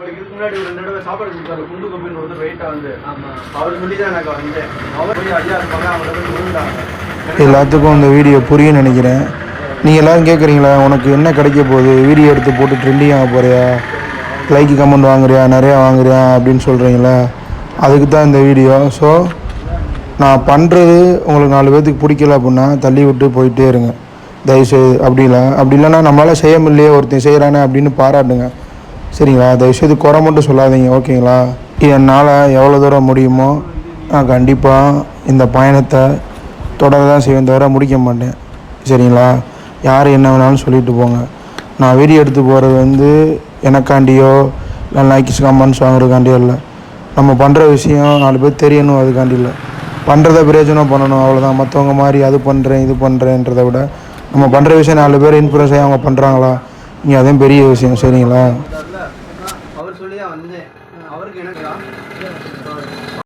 இதுக்கு முன்னாடி ஒரு 2 தடவை சாப்பாடு கொடுத்தாரு குண்டு கோபின்னு ஒருத்தர் வெயிட்டா வந்து அவர் சொல்லி தான் எனக்கு வந்தேன். அவர் போய் ஐயா இருப்பாங்க அவங்க போய் விழுந்தாங்க. எல்லாத்துக்கும் இந்த வீடியோ புரியும்னு நினைக்கிறேன். நீங்கள் எல்லோரும் கேட்குறீங்களா உனக்கு என்ன கிடைக்க போகுது, வீடியோ எடுத்து போட்டு ட்ரெண்டிங் ஆக போறியா, லைக்கு கமெண்ட் வாங்குறியா, நிறையா வாங்குறியா அப்படின்னு சொல்கிறீங்களா, அதுக்கு தான் இந்த வீடியோ. ஸோ நான் பண்ணுறது உங்களுக்கு 4 பேர்த்துக்கு பிடிக்கல அப்படின்னா தள்ளி விட்டு போயிட்டே இருங்க தயவுசெய்து. அப்படி இல்லைன்னா நம்மளால் செய்ய முடியலையே ஒருத்தன் செய்கிறானே அப்படின்னு பாராட்டுங்க சரிங்களா. தயவுசெய்து குறை மட்டும் சொல்லாதீங்க ஓகேங்களா. என்னால் எவ்வளோ தூரம் முடியுமோ நான் கண்டிப்பாக இந்த பயணத்தை தொடர தான் செய்வேன், தவிர முடிக்க மாட்டேன் சரிங்களா. யார் என்ன வேணாலும் சொல்லிட்டு போங்க. நான் வீடியோ எடுத்து போகிறது வந்து எனக்காண்டியோ இல்லை லைக்ஸ் கமெண்ட்ஸ் வாங்குறதுக்காண்டியோ இல்லை. நம்ம பண்ணுற விஷயம் 4 பேர் தெரியணும் அதுக்காண்டி இல்லை. பண்ணுறத பிரயோஜனம் பண்ணணும் அவ்வளோதான். மற்றவங்க மாதிரி அது பண்ணுறேன் இது பண்ணுறேன்றதை விட நம்ம பண்ணுற விஷயம் 4 பேர் இன்ஃப்ளூயன்ஸ் ஆகி அவங்க பண்ணுறாங்களா, இங்கே அதுவும் பெரிய விஷயம் சரிங்களா. அவர் சொல்லி தான் வந்தேன். அவருக்கு எனக்கு